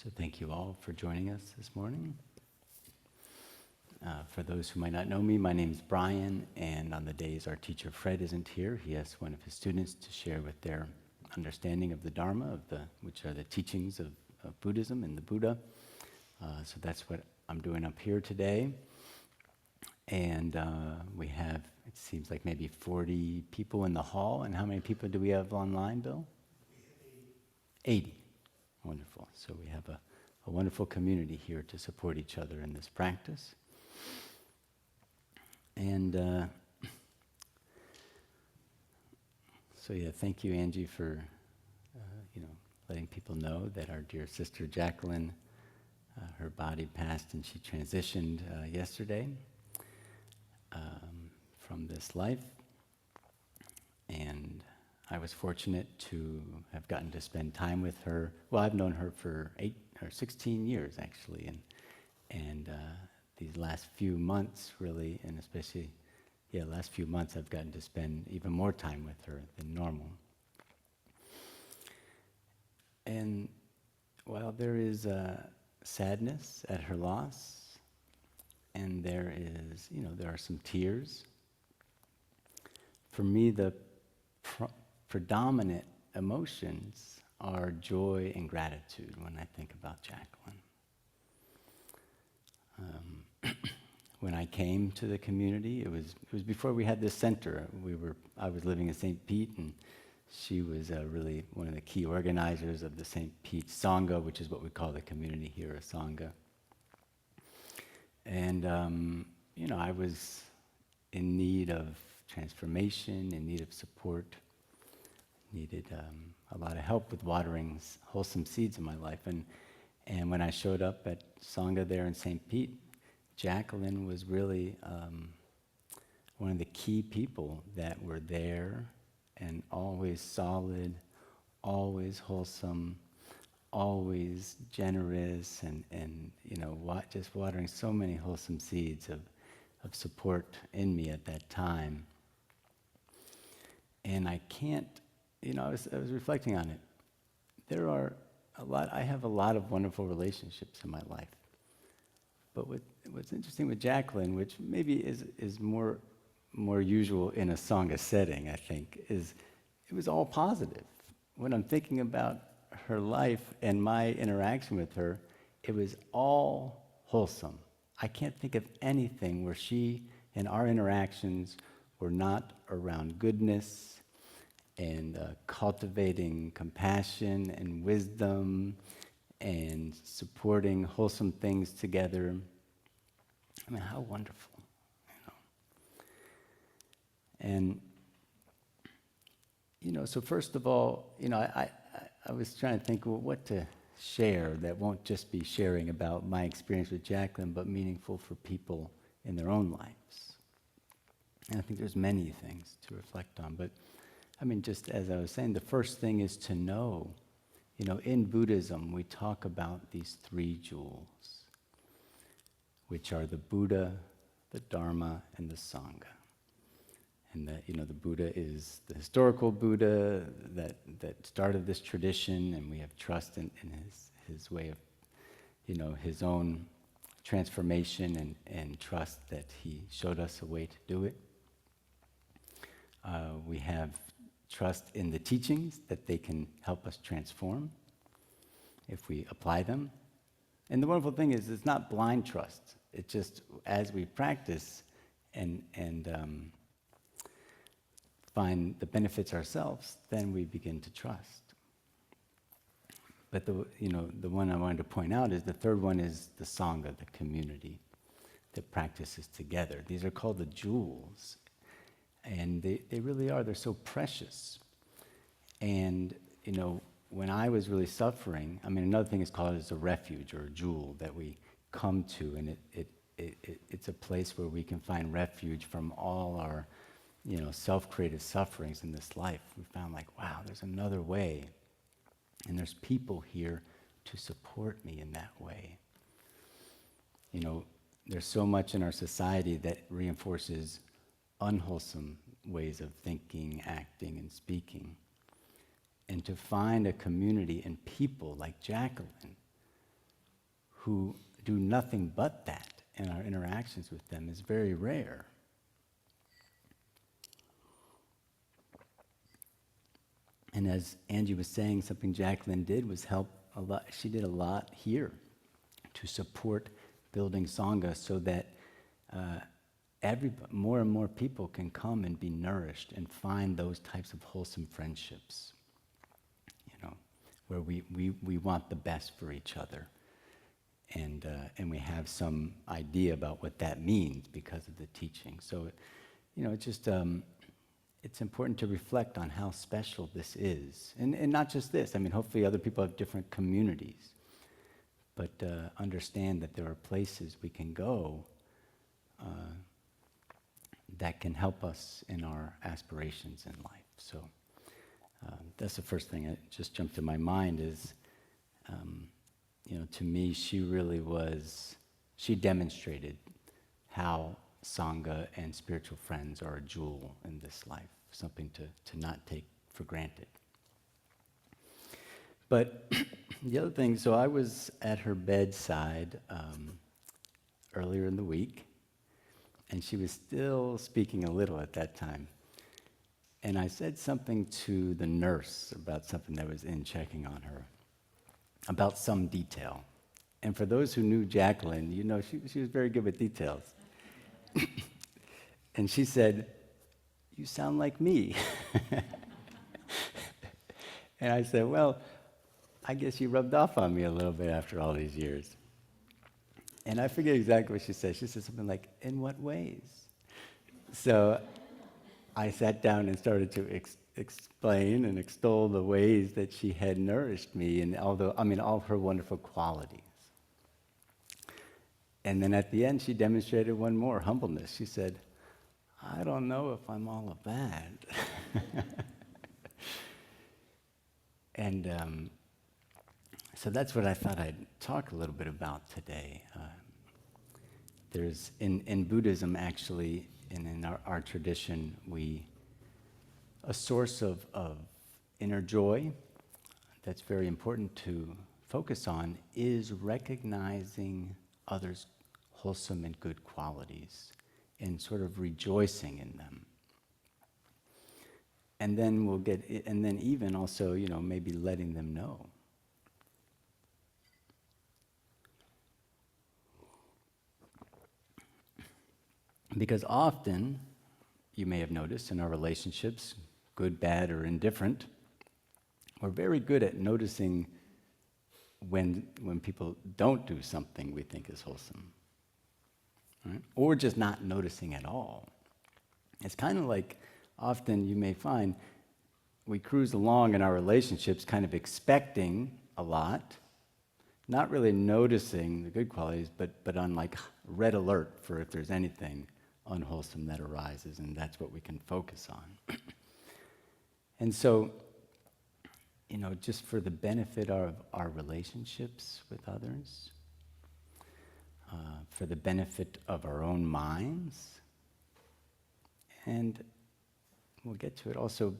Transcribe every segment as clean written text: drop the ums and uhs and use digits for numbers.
So thank you all for joining us this morning. For those who might not know me, my name is Bryan, and on the days our teacher Fred isn't here, he asks one of his students to share with their understanding of the Dharma, which are the teachings of Buddhism and the Buddha. So that's what I'm doing up here today. And we have, it seems like maybe 40 people in the hall. And how many people do we have online, Bill? 80. Wonderful. So we have a wonderful community here to support each other in this practice. And so yeah, thank you, Angie, for letting people know that our dear sister Jacqulyn, her body passed and she transitioned yesterday from this life. And I was fortunate to have gotten to spend time with her. Well, I've known her for 16 years, actually, and these last few months, really, and especially, last few months, I've gotten to spend even more time with her than normal. And while there is sadness at her loss, and there are some tears, for me, the predominant emotions are joy and gratitude when I think about Jacqulyn. When I came to the community, it was before we had this center. I was living in St. Pete, and she was really one of the key organizers of the St. Pete Sangha, which is what we call the community here, a Sangha. And I was in need of transformation, in need of support, needed a lot of help with watering wholesome seeds in my life. And when I showed up at Sangha there in St. Pete, Jacqulyn was really one of the key people that were there and always solid, always wholesome, always generous, and just watering so many wholesome seeds of support in me at that time. And I can't, I was reflecting on it. There are I have a lot of wonderful relationships in my life. But what's interesting with Jacqulyn, which maybe is more usual in a Sangha setting, I think, is it was all positive. When I'm thinking about her life and my interaction with her, it was all wholesome. I can't think of anything where she and our interactions were not around goodness and cultivating compassion and wisdom and supporting wholesome things together. I mean, how wonderful, And, so first of all, I was trying to think, well, what to share that won't just be sharing about my experience with Jacqulyn, but meaningful for people in their own lives. And I think there's many things to reflect on, but I mean, just as I was saying, the first thing is to know, in Buddhism, we talk about these three jewels, which are the Buddha, the Dharma, and the Sangha. And the Buddha is the historical Buddha that started this tradition, and we have trust in his way of, his own transformation and trust that he showed us a way to do it. We have trust in the teachings that they can help us transform if we apply them. And the wonderful thing is it's not blind trust. It's just as we practice and find the benefits ourselves, then we begin to trust. But the one I wanted to point out is the third one is the Sangha, the community that practices together. These are called the jewels. And they really are. They're so precious. And, when I was really suffering, I mean, another thing is called as a refuge or a jewel that we come to, and it's a place where we can find refuge from all our, self-created sufferings in this life. We found wow, there's another way. And there's people here to support me in that way. There's so much in our society that reinforces unwholesome ways of thinking, acting, and speaking. And to find a community and people like Jacqulyn who do nothing but that in our interactions with them is very rare. And as Angie was saying, something Jacqulyn did was help a lot. She did a lot here to support building Sangha so that more and more people can come and be nourished and find those types of wholesome friendships, where we want the best for each other. And we have some idea about what that means because of the teaching. So, it's just, it's important to reflect on how special this is. And not just this, hopefully other people have different communities. But understand that there are places we can go that can help us in our aspirations in life. So that's the first thing that just jumped to my mind is, to me, she demonstrated how Sangha and spiritual friends are a jewel in this life, something to not take for granted. But the other thing, so I was at her bedside earlier in the week, and she was still speaking a little at that time. And I said something to the nurse about something that was in checking on her, about some detail. And for those who knew Jacqulyn, she was very good with details. And she said, "You sound like me." And I said, "Well, I guess you rubbed off on me a little bit after all these years." And I forget exactly what she said. She said something like, "In what ways?" So I sat down and started to explain and extol the ways that she had nourished me and all her wonderful qualities. And then at the end, she demonstrated one more, humbleness. She said, "I don't know if I'm all of that." And so that's what I thought I'd talk a little bit about today. There's, in Buddhism, actually, and in our tradition, a source of inner joy that's very important to focus on is recognizing others' wholesome and good qualities and sort of rejoicing in them. And then even also, maybe letting them know. Because often, you may have noticed in our relationships, good, bad, or indifferent, we're very good at noticing when people don't do something we think is wholesome, right? Or just not noticing at all. It's kind of like often you may find we cruise along in our relationships kind of expecting a lot, not really noticing the good qualities, but on like red alert for if there's anything unwholesome that arises, and that's what we can focus on. And so, just for the benefit of our relationships with others, for the benefit of our own minds, and we'll get to it also,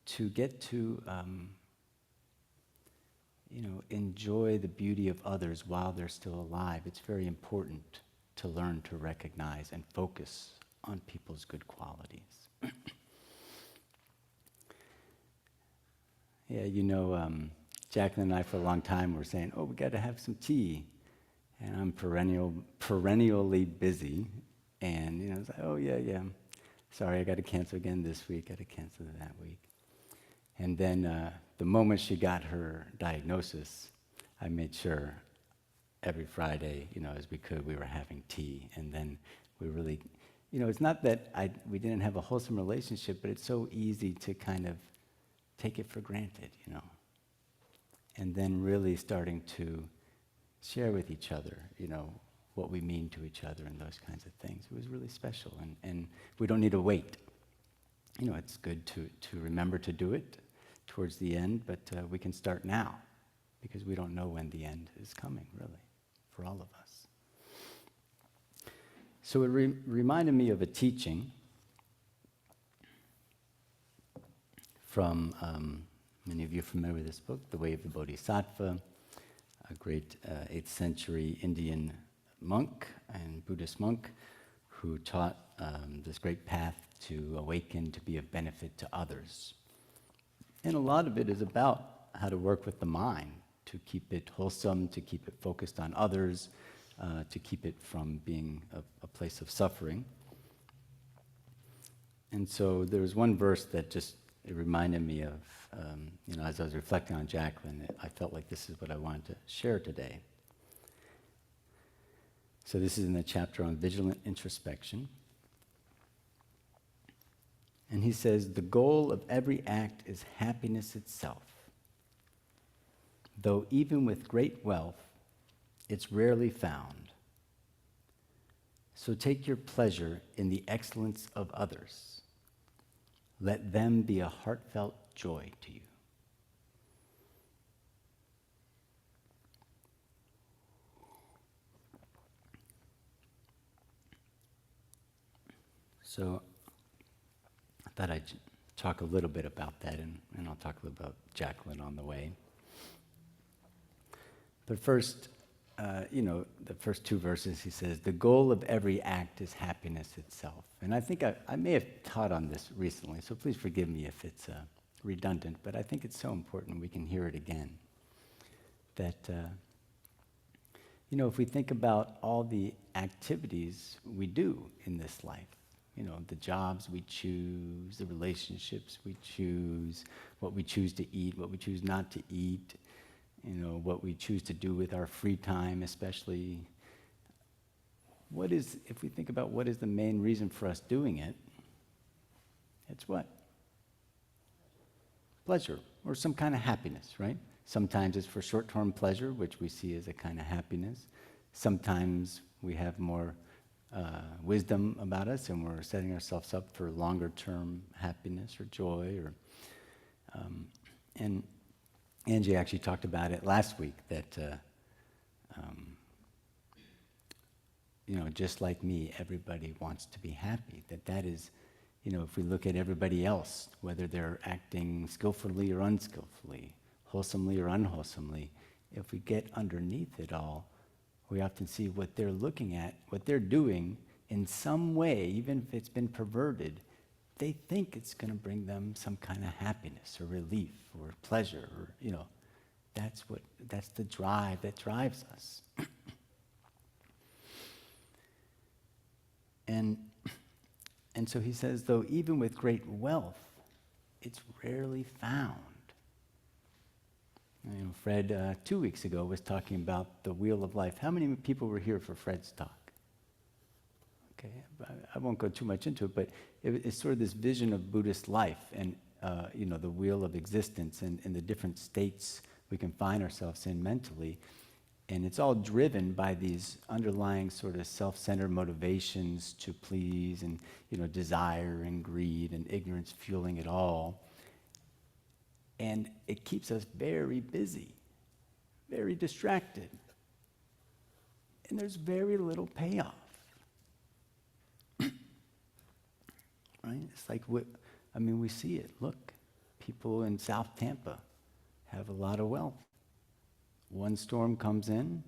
to get to enjoy the beauty of others while they're still alive. It's very important to learn to recognize and focus on people's good qualities. Yeah, Jacqulyn and I for a long time were saying, "Oh, we got to have some tea," and I'm perennially busy, and it's like, "Oh yeah, sorry, I got to cancel again this week. Got to cancel that week." And then the moment she got her diagnosis, I made sure every Friday, as we could, we were having tea. And then we really, it's not that we didn't have a wholesome relationship, but it's so easy to kind of take it for granted, And then really starting to share with each other, what we mean to each other and those kinds of things. It was really special. And we don't need to wait. It's good to remember to do it towards the end, but we can start now because we don't know when the end is coming, really, for all of us. So it reminded me of a teaching from, many of you are familiar with this book, The Way of the Bodhisattva. a great 8th century Indian monk and Buddhist monk who taught this great path to awaken, to be of benefit to others. And a lot of it is about how to work with the mind, to keep it wholesome, to keep it focused on others, to keep it from being a place of suffering. And so there was one verse that just it reminded me of, as I was reflecting on Jacqulyn, I felt like this is what I wanted to share today. So this is in the chapter on vigilant introspection. And he says, the goal of every act is happiness itself. Though even with great wealth, it's rarely found. So take your pleasure in the excellence of others. Let them be a heartfelt joy to you. So I thought I'd talk a little bit about that, and I'll talk a little about Jacqulyn on the way. But first, the first two verses, he says, the goal of every act is happiness itself. And I think I may have taught on this recently, so please forgive me if it's redundant, but I think it's so important we can hear it again. That, if we think about all the activities we do in this life, the jobs we choose, the relationships we choose, what we choose to eat, what we choose not to eat, what we choose to do with our free time, especially. If we think about what is the main reason for us doing it, it's what? Pleasure, or some kind of happiness, right? Sometimes it's for short-term pleasure, which we see as a kind of happiness. Sometimes we have more wisdom about us, and we're setting ourselves up for longer-term happiness or joy. And Angie actually talked about it last week, that, just like me, everybody wants to be happy. That is, if we look at everybody else, whether they're acting skillfully or unskillfully, wholesomely or unwholesomely, if we get underneath it all, we often see what they're looking at, what they're doing in some way, even if it's been perverted, they think it's going to bring them some kind of happiness or relief or pleasure, or, that's the drive that drives us. And so he says, though even with great wealth, it's rarely found. Fred, 2 weeks ago, was talking about the wheel of life. How many people were here for Fred's talk? Okay, I won't go too much into it, but it's sort of this vision of Buddhist life and, the wheel of existence and the different states we can find ourselves in mentally. And it's all driven by these underlying sort of self-centered motivations to please and, desire and greed and ignorance fueling it all. And it keeps us very busy, very distracted. And there's very little payoff. Right? It's like, we see it. Look, people in South Tampa have a lot of wealth. One storm comes in,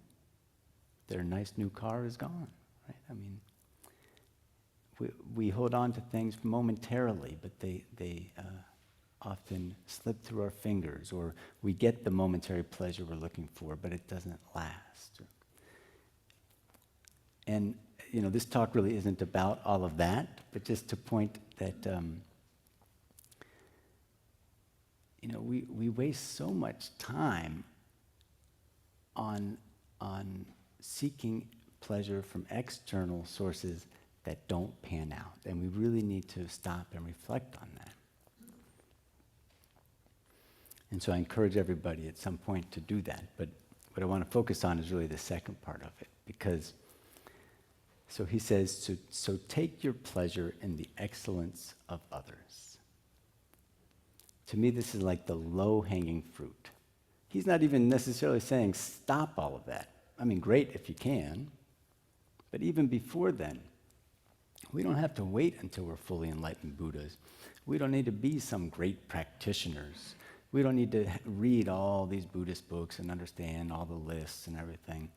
their nice new car is gone. Right? We hold on to things momentarily, but they often slip through our fingers, or we get the momentary pleasure we're looking for, but it doesn't last. And, this talk really isn't about all of that, but just to point that, we waste so much time on seeking pleasure from external sources that don't pan out. And we really need to stop and reflect on that. And so I encourage everybody at some point to do that. But what I want to focus on is really the second part of it. Because, so he says, so take your pleasure in the excellence of others. To me, this is like the low-hanging fruit. He's not even necessarily saying stop all of that. Great if you can. But even before then, we don't have to wait until we're fully enlightened Buddhas. We don't need to be some great practitioners. we don't need to read all these Buddhist books and understand all the lists and everything.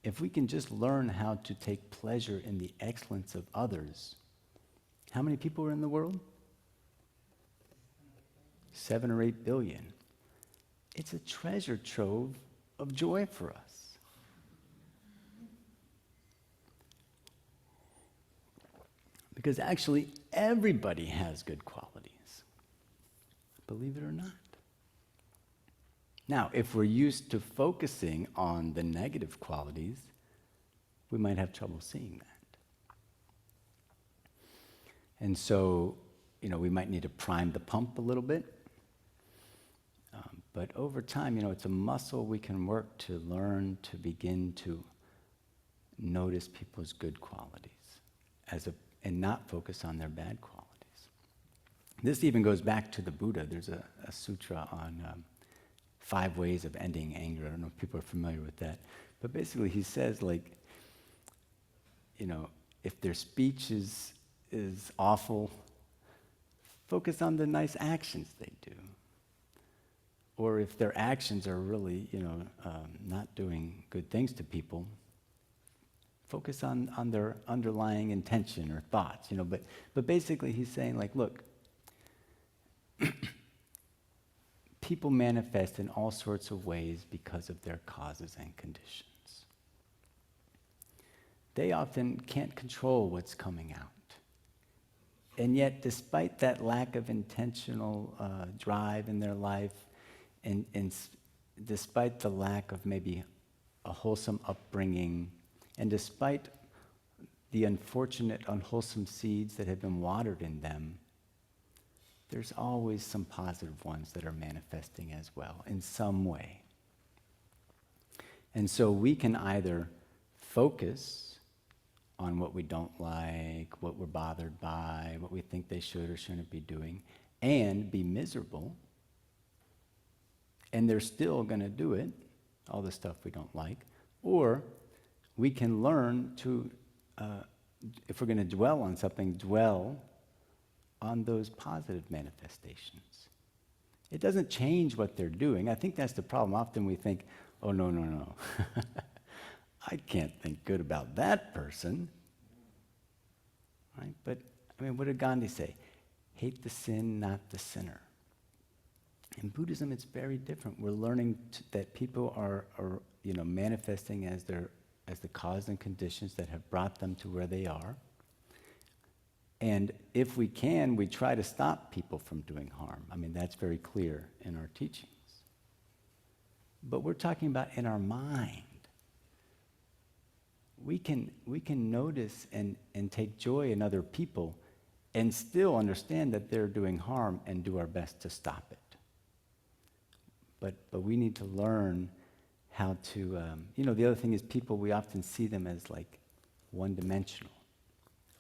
If we can just learn how to take pleasure in the excellence of others, how many people are in the world? 7 or 8 billion. It's a treasure trove of joy for us. Because actually, everybody has good qualities, believe it or not. Now, if we're used to focusing on the negative qualities, we might have trouble seeing that. And so, we might need to prime the pump a little bit. But over time, it's a muscle we can work to learn to begin to notice people's good qualities and not focus on their bad qualities. This even goes back to the Buddha. There's a sutra on 5 ways of ending anger. I don't know if people are familiar with that. But basically he says, if their speech is awful, focus on the nice actions they do. Or if their actions are really, not doing good things to people, focus on their underlying intention or thoughts, But basically he's saying, look, people manifest in all sorts of ways because of their causes and conditions. They often can't control what's coming out. And yet, despite that lack of intentional drive in their life, and despite the lack of maybe a wholesome upbringing, and despite the unfortunate, unwholesome seeds that have been watered in them, there's always some positive ones that are manifesting as well, in some way. And so we can either focus on what we don't like, what we're bothered by, what we think they should or shouldn't be doing, and be miserable, and they're still going to do it, all the stuff we don't like. Or we can learn to, if we're going to dwell on something, dwell on those positive manifestations. It doesn't change what they're doing. I think that's the problem. Often we think, oh, no. I can't think good about that person. Right? But, what did Gandhi say? Hate the sin, not the sinner. In Buddhism, it's very different. We're learning that people are manifesting as the cause and conditions that have brought them to where they are. And if we can, we try to stop people from doing harm. That's very clear in our teachings. But we're talking about in our mind. We can notice and take joy in other people and still understand that they're doing harm and do our best to stop it. But we need to learn how to, the other thing is people, we often see them as one-dimensional,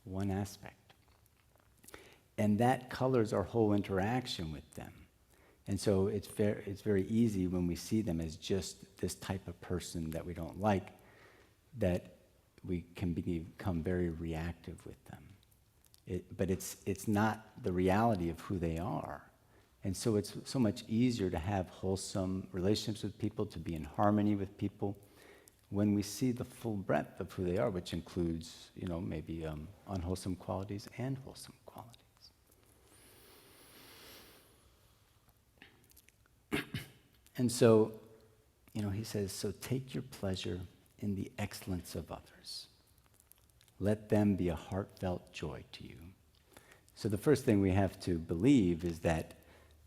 one aspect. And that colors our whole interaction with them. And so it's very easy when we see them as just this type of person that we don't like, that we can become very reactive with them. But it's not the reality of who they are. And so it's so much easier to have wholesome relationships with people, to be in harmony with people, when we see the full breadth of who they are, which includes, maybe unwholesome qualities and wholesome qualities. And so, he says, so take your pleasure in the excellence of others. Let them be a heartfelt joy to you. So the first thing we have to believe is that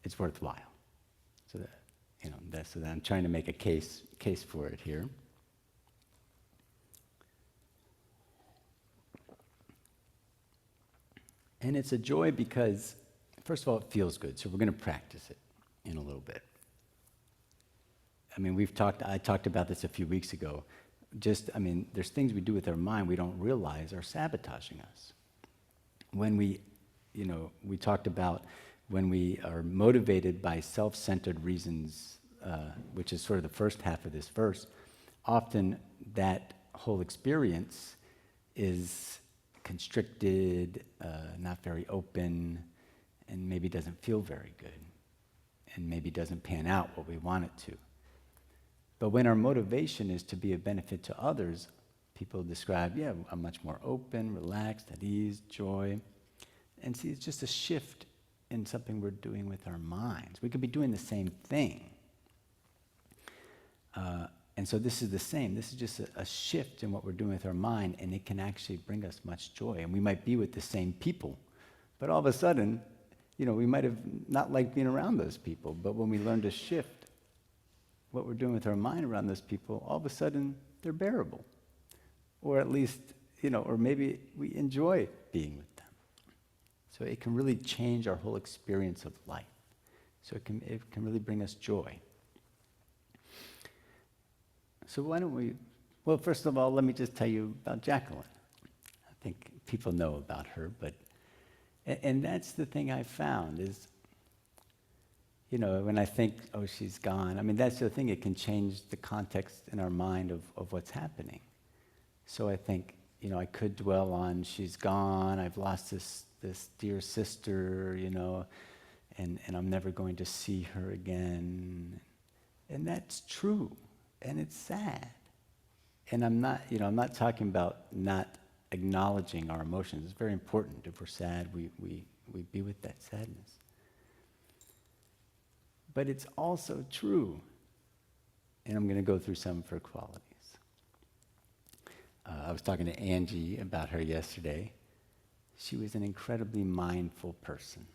it's worthwhile. So that I'm trying to make a case for it here. And it's a joy because, first of all, it feels good. So we're going to practice it in a little bit. I talked about this a few weeks ago. There's things we do with our mind we don't realize are sabotaging us. When we talked about when we are motivated by self-centered reasons, which is sort of the first half of this verse, often that whole experience is constricted, not very open, and maybe doesn't feel very good. and maybe doesn't pan out what we want it to. But when our motivation is to be a benefit to others, people describe, yeah, I'm much more open, relaxed, at ease, joy. And see, it's just a shift in something we're doing with our minds. We could be doing the same thing. And so this is the same. This is just a shift in what we're doing with our mind, and it can actually bring us much joy. And we might be with the same people, but all of a sudden, we might have not liked being around those people, but when we learn to shift what we're doing with our mind around those people, all of a sudden, they're bearable. Or at least, or maybe we enjoy being with them. So it can really change our whole experience of life. So it can really bring us joy. So why don't we, well, first of all, let me just tell you about Jacqulyn. I think people know about her, but, and that's the thing I found is, when I think, oh, she's gone, I mean, that's the thing, it can change the context in our mind of what's happening. So I think, I could dwell on, she's gone, I've lost this dear sister, and I'm never going to see her again. And that's true. And it's sad. And I'm not talking about not acknowledging our emotions. It's very important. If we're sad, we be with that sadness. But it's also true, and I'm going to go through some of her qualities. I was talking to Angie about her yesterday. She was an incredibly mindful person.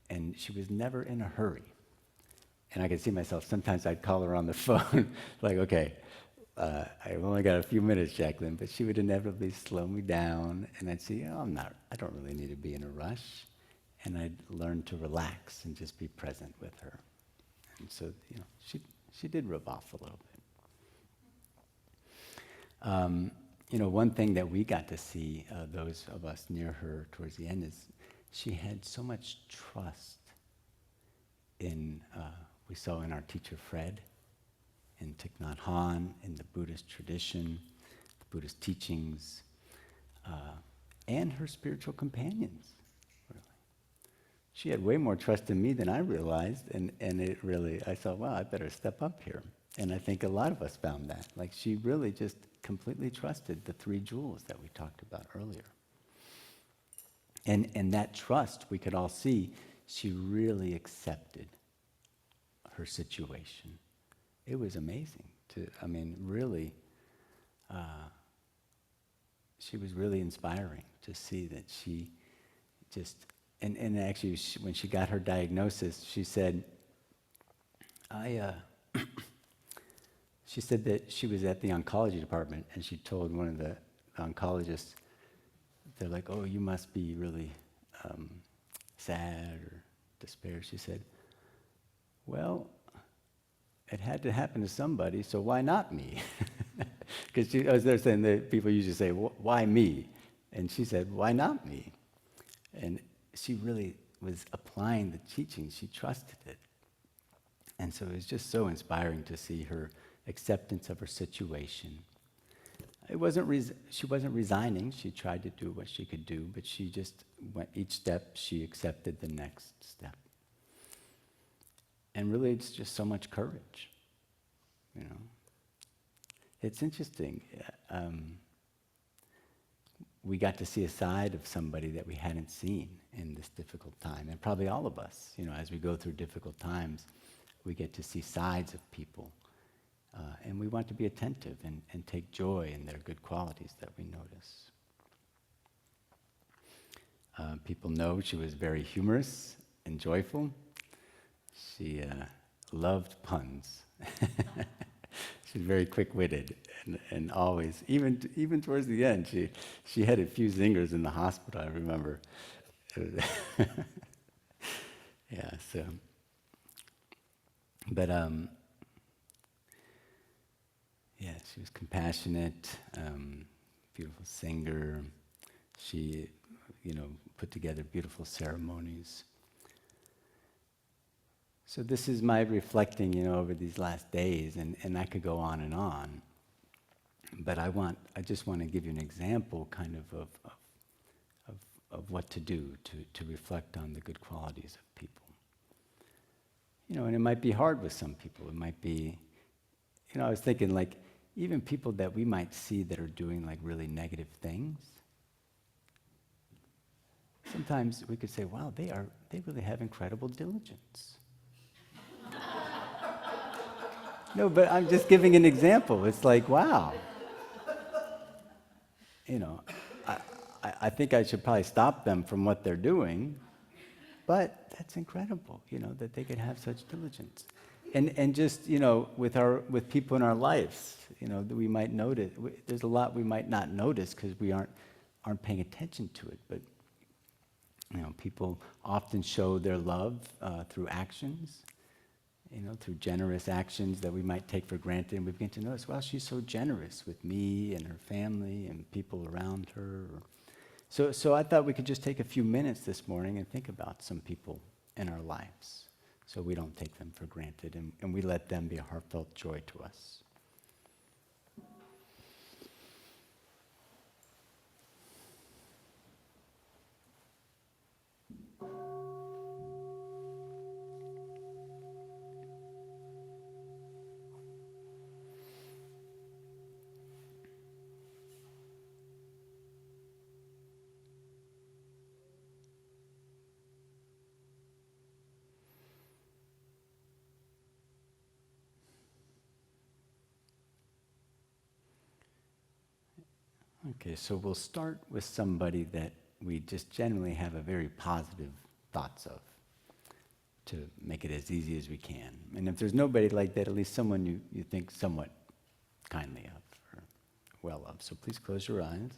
And she was never in a hurry. And I could see myself, sometimes I'd call her on the phone, like, okay, I've only got a few minutes, Jacqulyn, but she would inevitably slow me down, and I'd say, I don't really need to be in a rush. And I'd learn to relax and just be present with her. And so, she did rub off a little bit. One thing that we got to see, those of us near her towards the end, is she had so much trust in, we saw in our teacher Fred, in Thich Nhat Hanh, in the Buddhist tradition, the Buddhist teachings, and her spiritual companions. Really, she had way more trust in me than I realized, and it really, I thought, wow, I better step up here. And I think a lot of us found that. Like, she really just completely trusted the 3 jewels that we talked about earlier. And that trust, we could all see, she really accepted her situation. It was amazing really, she was really inspiring to see that she just, and actually when she got her diagnosis, she said, she said that she was at the oncology department and she told one of the oncologists, they're like, oh, you must be really sad or despair. She said, well, it had to happen to somebody, so why not me? Because as they're saying, that people usually say, why me? And she said, why not me? And she really was applying the teaching. She trusted it. And so it was just so inspiring to see her acceptance of her situation. She wasn't resigning. She tried to do what she could do, but she just went each step, she accepted the next step. And really, it's just so much courage, It's interesting. We got to see a side of somebody that we hadn't seen in this difficult time. And probably all of us, as we go through difficult times, we get to see sides of people. And we want to be attentive and take joy in their good qualities that we notice. People know she was very humorous and joyful. She loved puns. She's very quick-witted, and always, even towards the end, she had a few zingers in the hospital, I remember. Yeah, so, but yeah, she was compassionate, beautiful singer. She, put together beautiful ceremonies. So this is my reflecting, over these last days, and I could go on and on. But I just want to give you an example, kind of what to do to reflect on the good qualities of people. And it might be hard with some people. It might be, I was thinking like, even people that we might see that are doing like really negative things, sometimes we could say, wow, they really have incredible diligence. No, but I'm just giving an example. It's like, wow. You know, I think I should probably stop them from what they're doing, but that's incredible, that they could have such diligence. And just, with people in our lives, that we might notice, there's a lot we might not notice because we aren't paying attention to it, but, people often show their love through actions, through generous actions that we might take for granted, and we begin to notice, well, she's so generous with me and her family and people around her. So I thought we could just take a few minutes this morning and think about some people in our lives so we don't take them for granted, and we let them be a heartfelt joy to us. Okay, so we'll start with somebody that we just generally have a very positive thoughts of, to make it as easy as we can. And if there's nobody like that, at least someone you think somewhat kindly of or well of. So please close your eyes.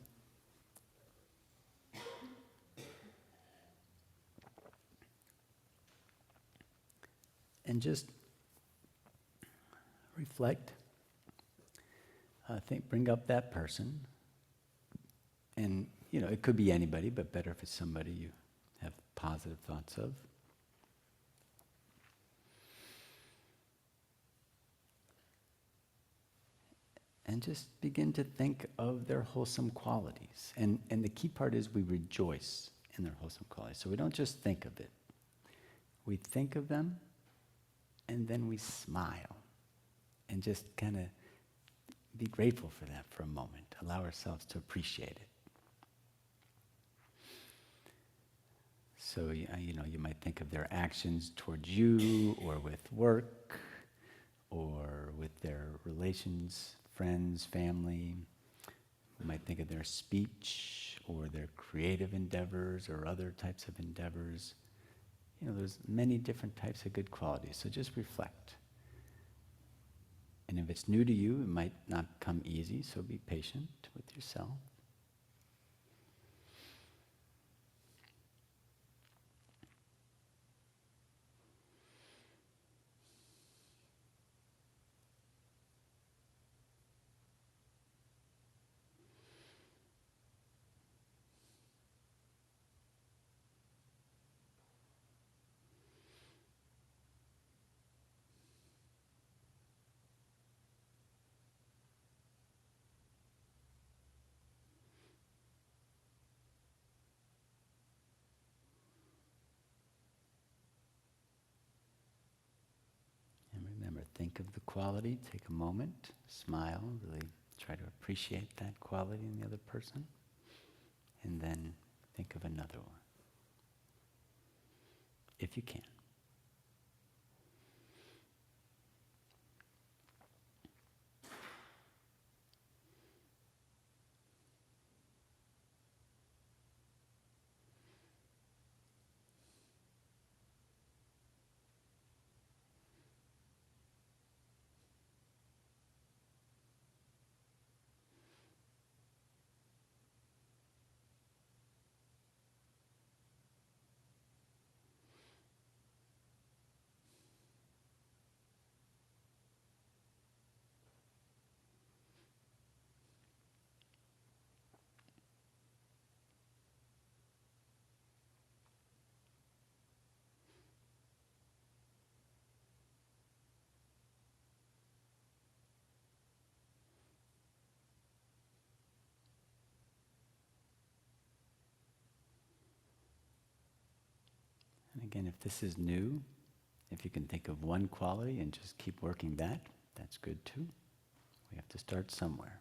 And just reflect. Bring up that person. And, it could be anybody, but better if it's somebody you have positive thoughts of. And just begin to think of their wholesome qualities. And the key part is we rejoice in their wholesome qualities. So we don't just think of it. We think of them, and then we smile. And just kind of be grateful for that for a moment. Allow ourselves to appreciate it. So, you might think of their actions towards you, or with work, or with their relations, friends, family. You might think of their speech, or their creative endeavors, or other types of endeavors. There's many different types of good qualities, so just reflect. And if it's new to you, it might not come easy, so be patient with yourself. Think of the quality, take a moment, smile, really try to appreciate that quality in the other person, and then think of another one, if you can. And again, if this is new, If you can think of one quality and just keep working that, that's good too. We have to start somewhere.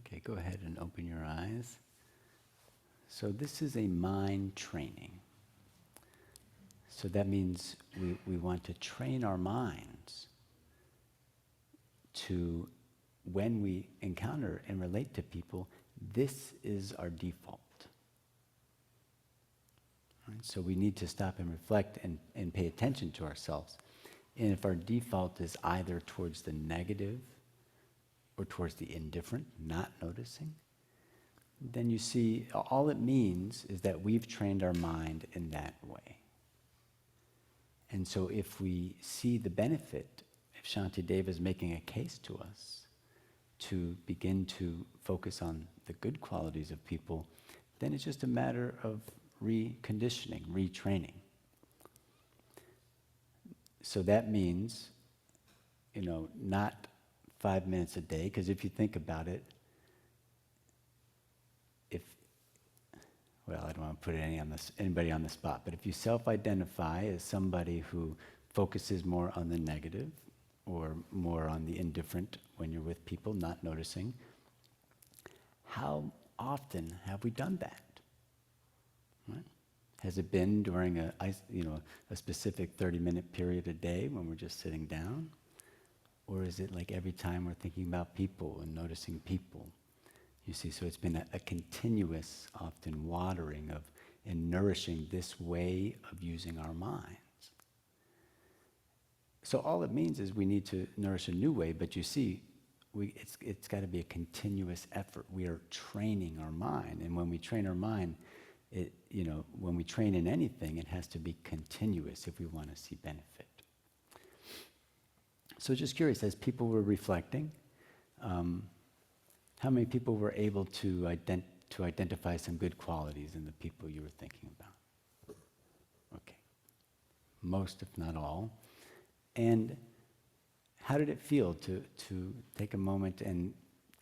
Okay, go ahead and open your eyes. So this is a mind training. So that means we want to train our minds to, when we encounter and relate to people, this is our default. Right? So we need to stop and reflect and pay attention to ourselves. And if our default is either towards the negative or towards the indifferent, not noticing, then you see all it means is that we've trained our mind in that way. And so if we see the benefit, if Shantideva is making a case to us to begin to focus on the good qualities of people, then it's just a matter of reconditioning, retraining. So that means, not 5 minutes a day, because if you think about it, I don't want to put anybody on the spot, but if you self-identify as somebody who focuses more on the negative or more on the indifferent when you're with people, not noticing, how often have we done that? Right? Has it been during a specific 30-minute period a day when we're just sitting down? Or is it like every time we're thinking about people and noticing people? You see, so it's been a continuous, often watering of and nourishing this way of using our minds. So all it means is we need to nourish a new way, but you see, it's got to be a continuous effort. We are training our mind, and when we train our mind, when we train in anything, it has to be continuous if we want to see benefit. So just curious, as people were reflecting, how many people were able to identify some good qualities in the people you were thinking about? Okay. Most, if not all. And how did it feel to take a moment and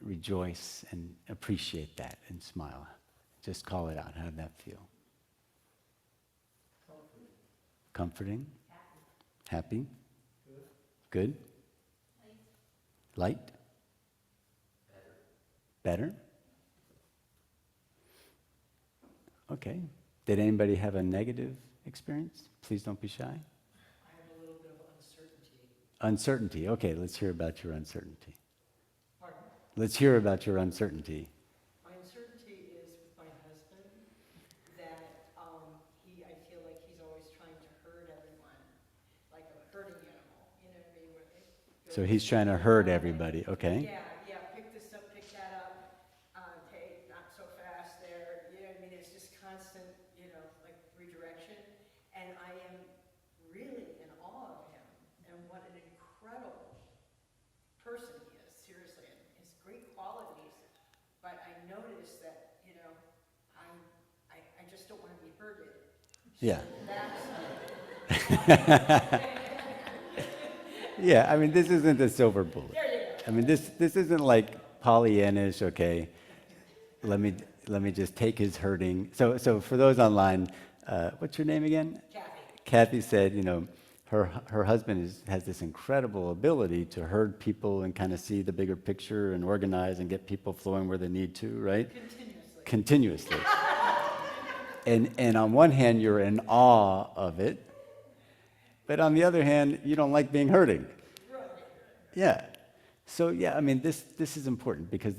rejoice and appreciate that and smile? Just call it out. How did that feel? Comforting? Happy? Good? Light? Better? Okay. Did anybody have a negative experience? Please don't be shy. I have a little bit of uncertainty. Uncertainty. Okay, let's hear about your uncertainty. Pardon? Let's hear about your uncertainty. My uncertainty is with my husband that I feel like he's always trying to herd everyone, like a herding animal. You know what I mean? So he's trying to herd everybody. Okay. Yeah. Pick this up, pick that up. Hey, not so fast there. You know what I mean? It's just constant, like redirection. And I am really in awe of him and what an incredible person he is, seriously, and his great qualities. But I notice that, I just don't want to be herded. Yeah. So that's Yeah, I mean, this isn't a silver bullet. there you go. I mean, this isn't like Pollyannish, okay, let me just take his herding. So for those online, what's your name again? Kathy. Kathy said, her husband has this incredible ability to herd people and kind of see the bigger picture and organize and get people flowing where they need to, right? Continuously. And on one hand, you're in awe of it, but on the other hand, you don't like being herding. Right. Yeah. So yeah, I mean, this is important because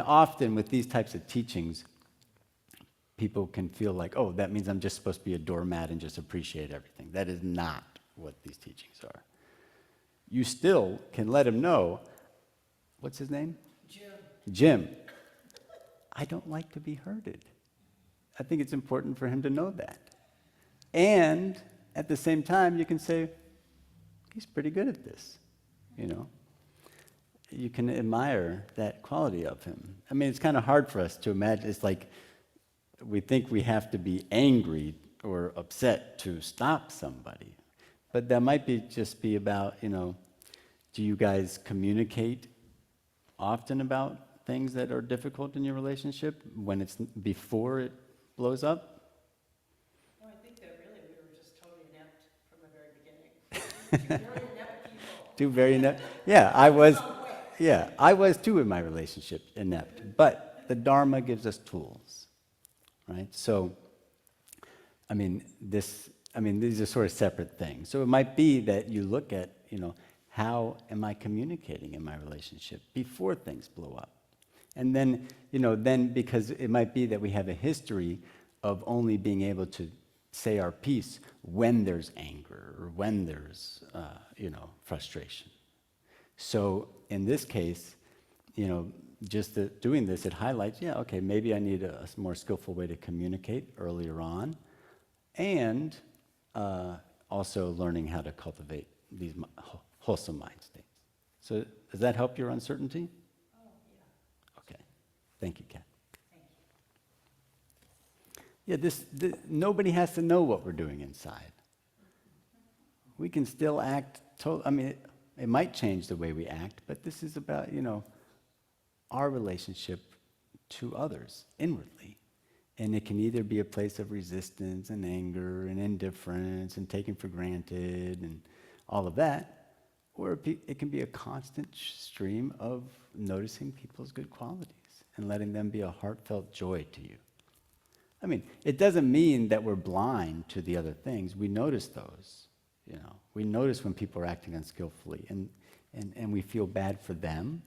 often with these types of teachings, people can feel like, oh, that means I'm just supposed to be a doormat and just appreciate everything. That is not what these teachings are. You still can let him know, what's his name? Jim. I don't like to be herded. I think it's important for him to know that. And at the same time, you can say, he's pretty good at this, you know. You can admire that quality of him. I mean, it's kind of hard for us to imagine. It's like we think we have to be angry or upset to stop somebody. But that might be just be about, you know, do you guys communicate often about things that are difficult in your relationship when it's before it blows up? No, I think that really we were just totally inept from the very beginning. Two very inept people. Two very inept. Yeah, I was too in my relationship inept. But the Dharma gives us tools, right? So, these are sort of separate things. So it might be that you look at, you know, how am I communicating in my relationship before things blow up? And then, you know, because it might be that we have a history of only being able to say our piece when there's anger or when there's, frustration. So in this case, you know, just doing this, it highlights, yeah, okay, maybe I need a more skillful way to communicate earlier on, and also learning how to cultivate these wholesome mind states. So does that help your uncertainty? Oh, yeah. Okay. Thank you, Kat. Thank you. Yeah, nobody has to know what we're doing inside. We can still act, it might change the way we act, but this is about, you know, our relationship to others inwardly. And it can either be a place of resistance and anger and indifference and taking for granted and all of that, or it can be a constant stream of noticing people's good qualities and letting them be a heartfelt joy to you. I mean, it doesn't mean that we're blind to the other things. We notice those, you know. We notice when people are acting unskillfully, and we feel bad for them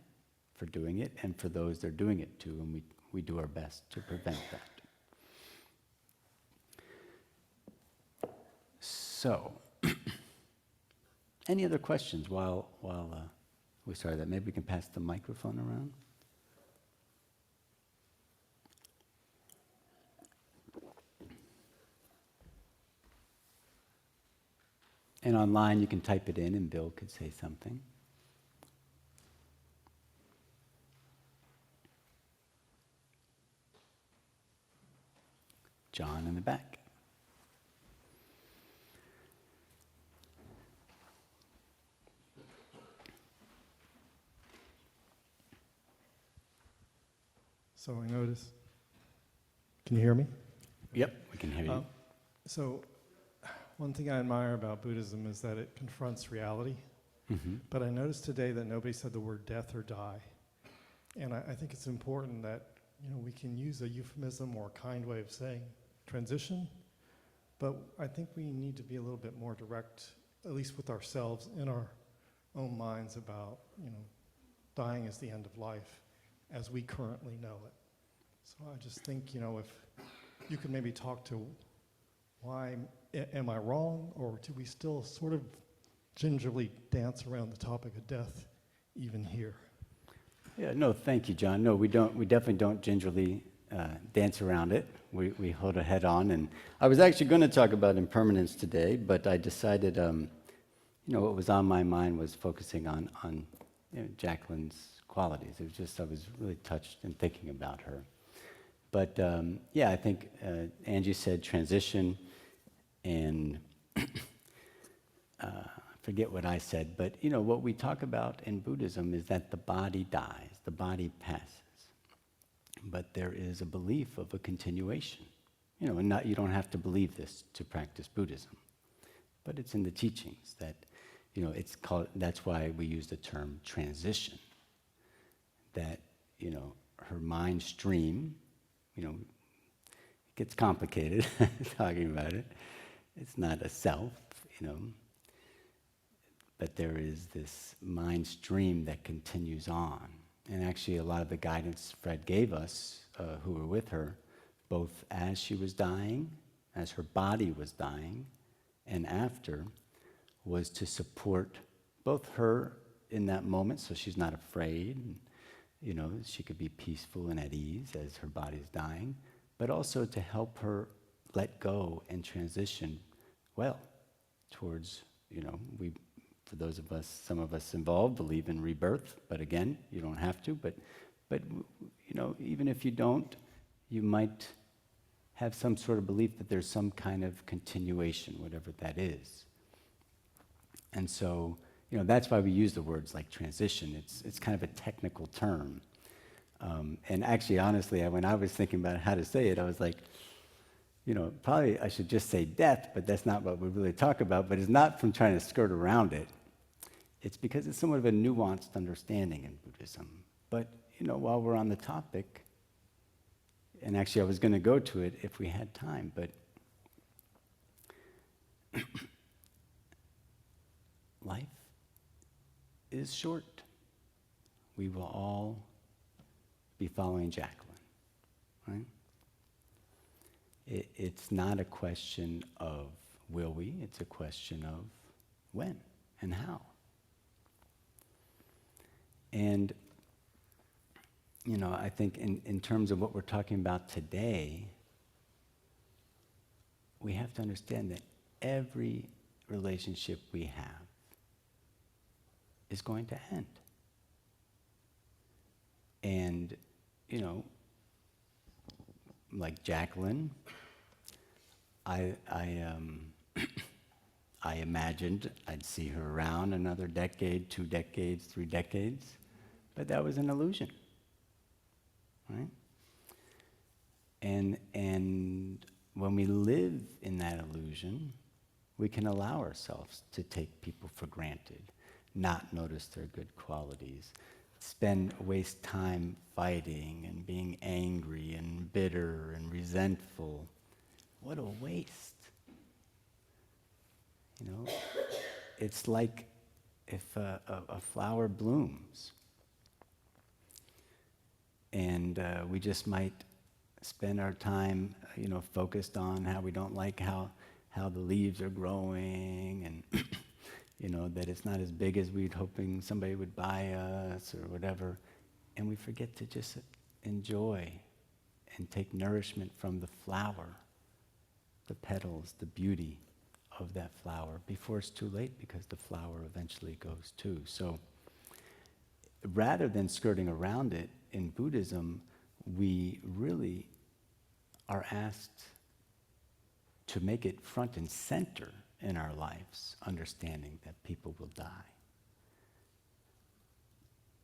for doing it and for those they're doing it to, and we do our best to prevent that. So, any other questions while we start that? Maybe we can pass the microphone around. And online, you can type it in, and Bill could say something. John in the back. So I notice. Can you hear me? Yep, we can hear you. So one thing I admire about Buddhism is that it confronts reality. Mm-hmm. But I noticed today that nobody said the word death or die. And I think it's important that, you know, we can use a euphemism or a kind way of saying transition, but I think we need to be a little bit more direct, at least with ourselves in our own minds about, you know, dying is the end of life as we currently know it. So I just think, you know, if you could maybe talk to why am I wrong, or do we still sort of gingerly dance around the topic of death even here? Yeah, no, thank you, John. No, we don't. We definitely don't gingerly dance around it. We hold it head on. And I was actually going to talk about impermanence today, but I decided, what was on my mind was focusing on Jacqulyn's qualities. It was just, I was really touched in thinking about her. But I think Angie said transition, and forget what I said, but what we talk about in Buddhism is that the body dies, the body passes. But there is a belief of a continuation. And you don't have to believe this to practice Buddhism. But it's in the teachings that, it's called, that's why we use the term transition. That, her mind stream, it gets complicated talking about it. It's not a self, but there is this mind stream that continues on. And actually a lot of the guidance Fred gave us, who were with her, both as she was dying, as her body was dying, and after, was to support both her in that moment, so she's not afraid, and, she could be peaceful and at ease as her body's dying, but also to help her let go and transition well towards, for those of us, some of us involved, believe in rebirth. But again, you don't have to. But even if you don't, you might have some sort of belief that there's some kind of continuation, whatever that is. And so, that's why we use the words like transition. It's kind of a technical term. And actually, honestly, when I was thinking about how to say it, I was like, probably I should just say death, but that's not what we really talk about. But it's not from trying to skirt around it. It's because it's somewhat of a nuanced understanding in Buddhism. But, while we're on the topic, and actually I was going to go to it if we had time, but life is short. We will all be following Jacqulyn, right? It's not a question of will we, it's a question of when and how. And, I think in terms of what we're talking about today, we have to understand that every relationship we have is going to end. And, like Jacqulyn, I imagined I'd see her around another decade, 2 decades, 3 decades, but that was an illusion, right? And when we live in that illusion, we can allow ourselves to take people for granted, not notice their good qualities, waste time fighting and being angry and bitter and resentful. What a waste. It's like if a flower blooms and we just might spend our time, focused on how we don't like how the leaves are growing and that it's not as big as we'd hoping somebody would buy us or whatever. And we forget to just enjoy and take nourishment from the flower, the petals, the beauty of that flower before it's too late, because the flower eventually goes too. So rather than skirting around it, in Buddhism, we really are asked to make it front and center in our lives, understanding that people will die.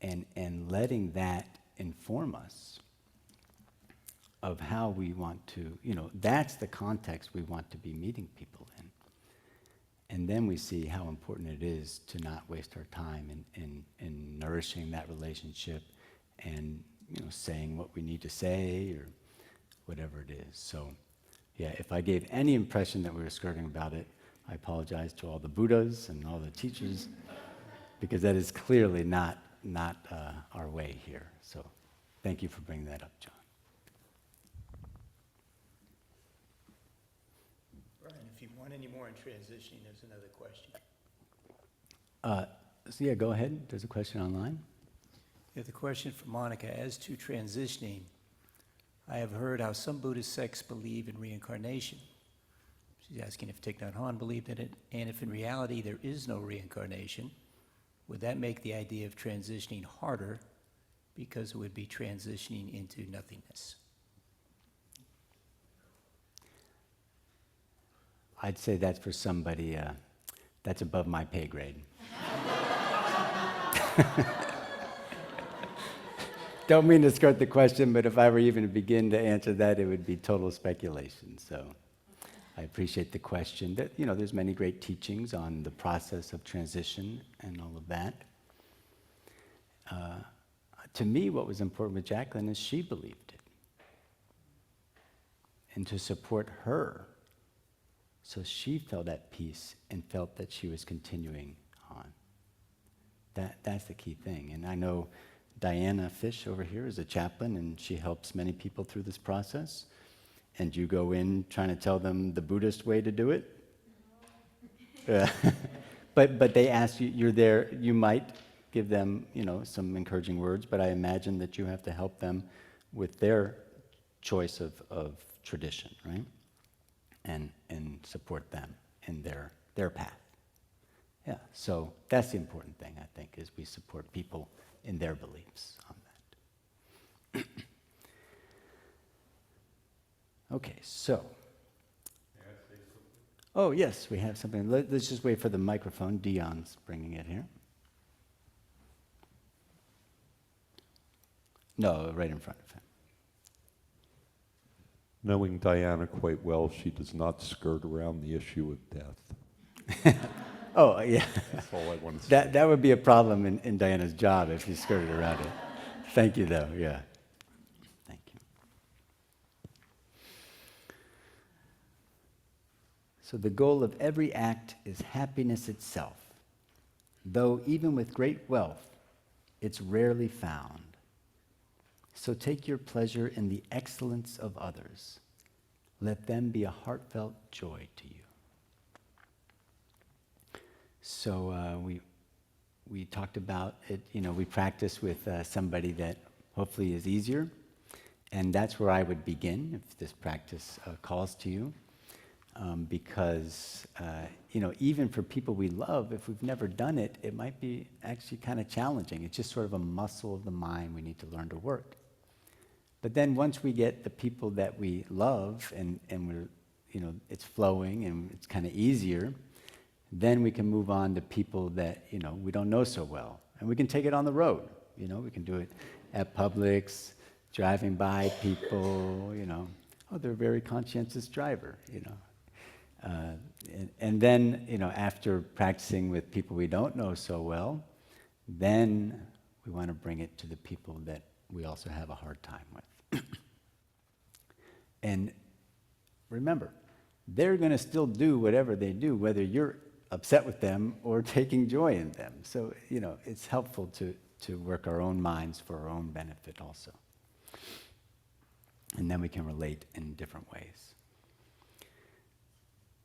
And letting that inform us of how we want to, that's the context we want to be meeting people in. And then we see how important it is to not waste our time in nourishing that relationship and, saying what we need to say or whatever it is. So, yeah, if I gave any impression that we were skirting about it, I apologize to all the Buddhas and all the teachers, because that is clearly not our way here. So thank you for bringing that up, John. Bryan, if you want any more on transitioning, there's another question. So yeah, go ahead. There's a question online. Yeah, the question from Monica, as to transitioning, I have heard how some Buddhist sects believe in reincarnation. She's asking if Thich Nhat Hanh believed in it, and if in reality there is no reincarnation, would that make the idea of transitioning harder because it would be transitioning into nothingness? I'd say that's for somebody that's above my pay grade. Don't mean to skirt the question, but if I were even to begin to answer that, it would be total speculation. So I appreciate the question. There's many great teachings on the process of transition and all of that. To me, what was important with Jacqulyn is she believed it. And to support her, so she felt at peace and felt that she was continuing on. That's the key thing. And I know Diana Fish over here is a chaplain, and she helps many people through this process. And you go in trying to tell them the Buddhist way to do it. But they ask you, you're there, you might give them, some encouraging words, but I imagine that you have to help them with their choice of tradition, right? And support them in their path. Yeah, so that's the important thing, I think, is we support people in their beliefs on that. Okay, so. Oh, yes, we have something. Let's just wait for the microphone. Dion's bringing it here. No, right in front of him. Knowing Diana quite well, she does not skirt around the issue of death. Oh, yeah. That's all I want to say. That would be a problem in Diana's job if you skirted around it. Thank you, though, yeah. Thank you. So the goal of every act is happiness itself, though even with great wealth, it's rarely found. So take your pleasure in the excellence of others. Let them be a heartfelt joy to you. So we talked about it, we practice with somebody that hopefully is easier, and that's where I would begin if this practice calls to you, because even for people we love, if we've never done it, it might be actually kind of challenging. It's just sort of a muscle of the mind we need to learn to work. But then once we get the people that we love and we're, it's flowing and it's kind of easier, then we can move on to people that, we don't know so well. And we can take it on the road, we can do it at Publix, driving by people, oh, they're a very conscientious driver, And then, after practicing with people we don't know so well, then we want to bring it to the people that we also have a hard time with. And remember, they're going to still do whatever they do, whether you're upset with them or taking joy in them. So, it's helpful to work our own minds for our own benefit also. And then we can relate in different ways.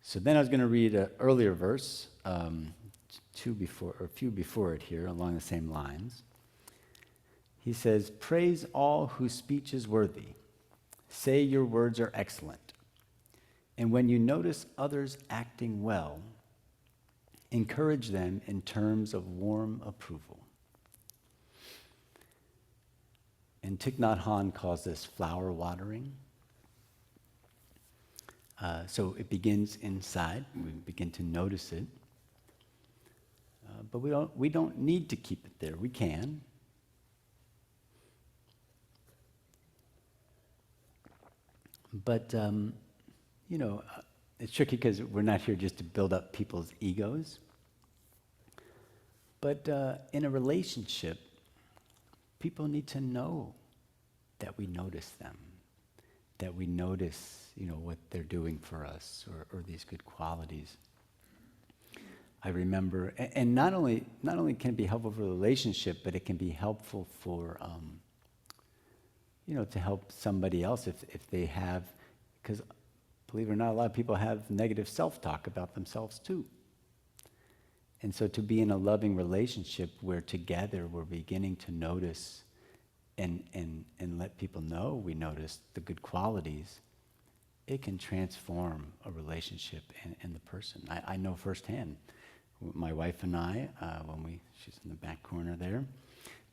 So then I was going to read an earlier verse, a few before it here, along the same lines. He says, "Praise all whose speech is worthy. Say your words are excellent. And when you notice others acting well, encourage them in terms of warm approval." And Thich Nhat Hanh calls this flower watering. So it begins inside. We begin to notice it. But we don't need to keep it there. We can. But, it's tricky because we're not here just to build up people's egos. But in a relationship, people need to know that we notice them, that we notice, what they're doing for us or these good qualities. I remember, and not only can it be helpful for the relationship, but it can be helpful for, to help somebody else if they have, because believe it or not, a lot of people have negative self-talk about themselves too. And so to be in a loving relationship where together we're beginning to notice and let people know we notice the good qualities, it can transform a relationship and the person. I know firsthand, my wife and I, she's in the back corner there,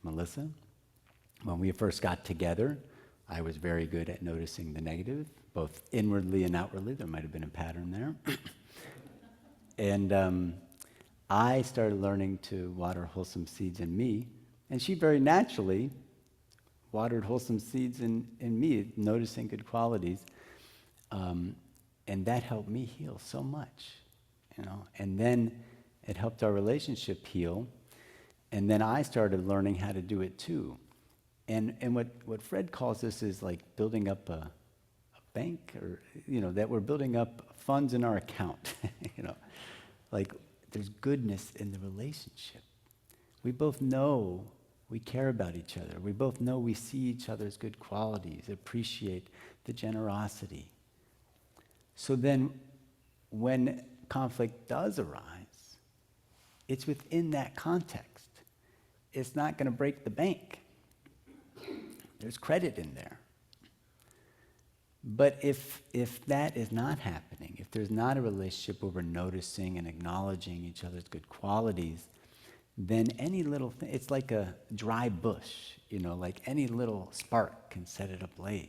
Melissa, when we first got together, I was very good at noticing the negative, both inwardly and outwardly. There might have been a pattern there. And I started learning to water wholesome seeds in me, and she very naturally watered wholesome seeds in me, noticing good qualities. And that helped me heal so much, And then it helped our relationship heal, and then I started learning how to do it too. And what Fred calls this is like building up a bank, or that we're building up funds in our account. Like there's goodness in the relationship. We both know we care about each other. We both know we see each other's good qualities, appreciate the generosity. So then when conflict does arise, it's within that context. It's not going to break the bank. There's credit in there. But if that is not happening, if there's not a relationship where we're noticing and acknowledging each other's good qualities, then any little thing, it's like a dry bush, like any little spark can set it ablaze.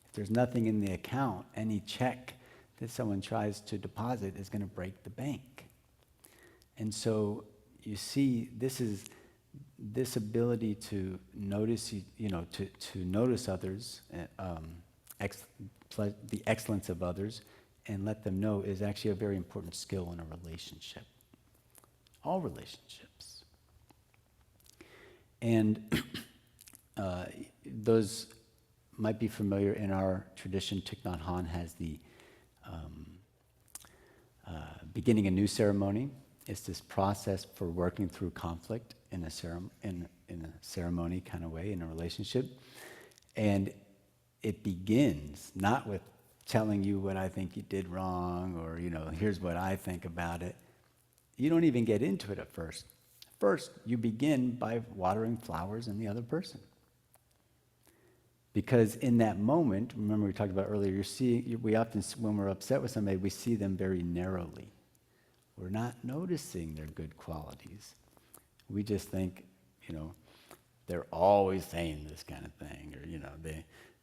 If there's nothing in the account, any check that someone tries to deposit is going to break the bank. And so you see, this ability to notice, to notice others, the excellence of others, and let them know is actually a very important skill in a relationship. All relationships. And those might be familiar in our tradition. Thich Nhat Hanh has the beginning a new ceremony. It's this process for working through conflict in a ceremony kind of way, in a relationship. And it begins not with telling you what I think you did wrong, or, here's what I think about it. You don't even get into it at first. First, you begin by watering flowers in the other person. Because in that moment, remember we talked about earlier, we often, when we're upset with somebody, we see them very narrowly. We're not noticing their good qualities. We just think, they're always saying this kind of thing, or,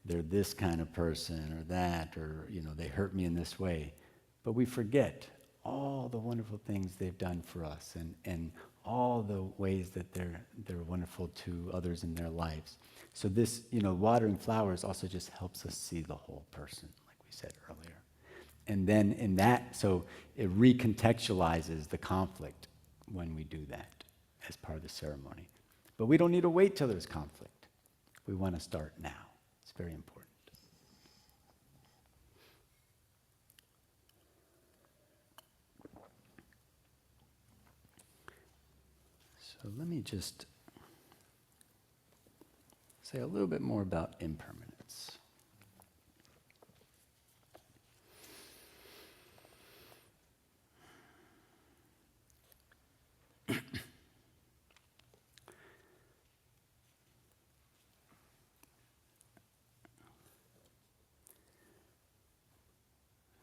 they're this kind of person, or that, or, they hurt me in this way. But we forget all the wonderful things they've done for us, and all the ways that they're wonderful to others in their lives. So this, watering flowers also just helps us see the whole person, like we said earlier. And then in that, so it recontextualizes the conflict when we do that as part of the ceremony. But we don't need to wait till there's conflict. We want to start now. It's very important. So let me just say a little bit more about impermanence.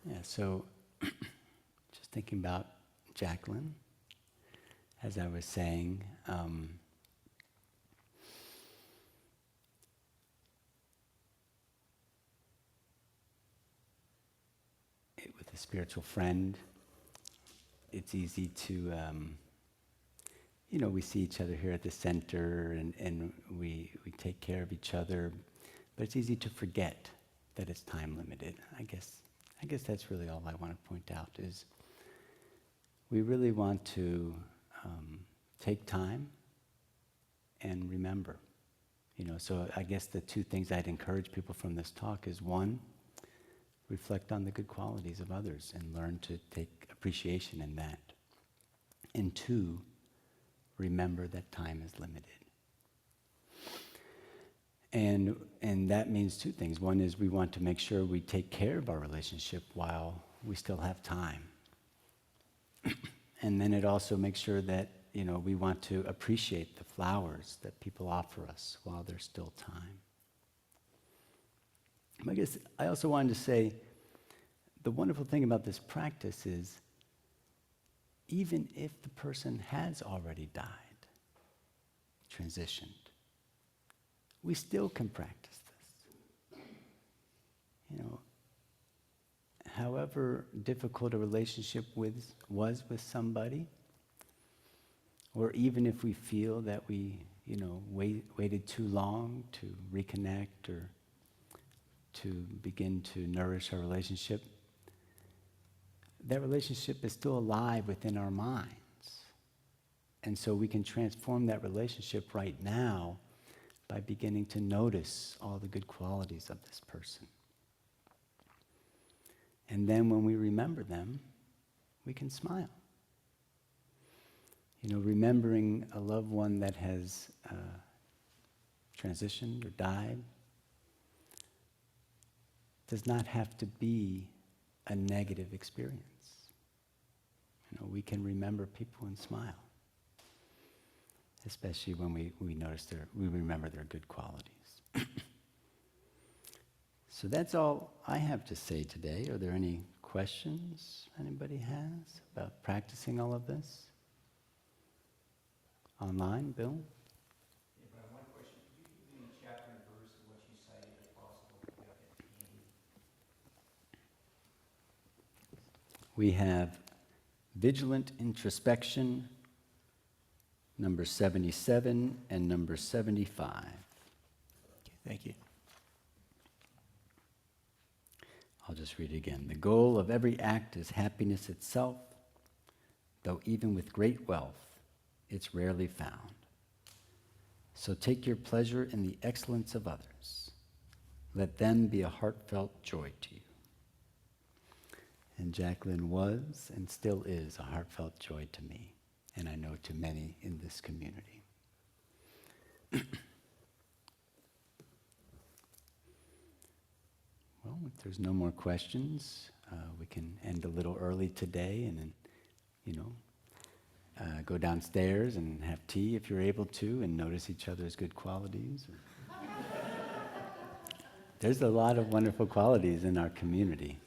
Yeah, so just thinking about Jacqulyn, as I was saying, with a spiritual friend, it's easy to, we see each other here at the center, and we take care of each other, but it's easy to forget that it's time limited. I guess that's really all I want to point out, is we really want to take time and remember. So I guess the two things I'd encourage people from this talk is, one, reflect on the good qualities of others and learn to take appreciation in that. And two, remember that time is limited. And that means two things. One is we want to make sure we take care of our relationship while we still have time. And then it also makes sure that, we want to appreciate the flowers that people offer us while there's still time. I guess I also wanted to say, the wonderful thing about this practice is, even if the person has already died, transitioned, we still can practice this. However difficult a relationship was with somebody, or even if we feel that we, waited too long to reconnect or to begin to nourish our relationship, that relationship is still alive within our minds. And so we can transform that relationship right now by beginning to notice all the good qualities of this person. And then when we remember them, we can smile. Remembering a loved one that has transitioned or died does not have to be a negative experience. We can remember people and smile, especially when we notice we remember their good qualities. So that's all I have to say today. Are there any questions anybody has about practicing all of this? Online, Bill? Yeah, Brian, one question. Could you give me a chapter and verse of what you cited, if possible? If you have it handy. We have vigilant introspection, number 77 and number 75. Okay, thank you. I'll just read it again. The goal of every act is happiness itself, though even with great wealth, it's rarely found. So take your pleasure in the excellence of others. Let them be a heartfelt joy to you. And Jacqulyn was and still is a heartfelt joy to me, and I know to many in this community. Well, if there's no more questions, we can end a little early today and then, go downstairs and have tea if you're able to and notice each other's good qualities. There's a lot of wonderful qualities in our community.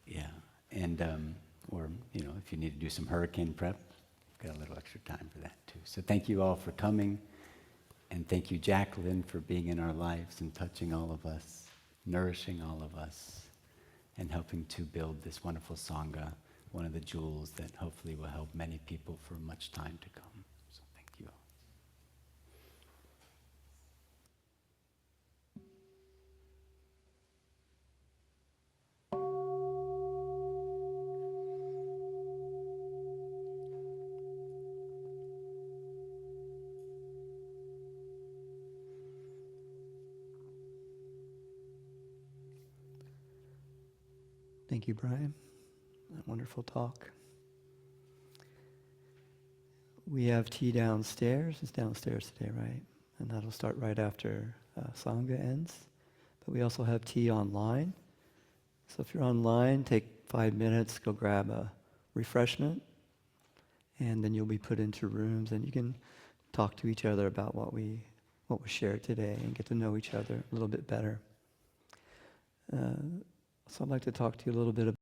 Yeah, and, if you need to do some hurricane prep, got a little extra time for that too. So thank you all for coming, and thank you, Jacqulyn, for being in our lives and touching all of us, nourishing all of us, and helping to build this wonderful Sangha, one of the jewels that hopefully will help many people for much time to come. So thank you all. Thank you, Brian. That wonderful talk. We have tea downstairs. It's downstairs today, right? And that'll start right after Sangha ends. But we also have tea online. So if you're online, take 5 minutes, go grab a refreshment, and then you'll be put into rooms, and you can talk to each other about what was shared today and get to know each other a little bit better. So I'd like to talk to you a little bit about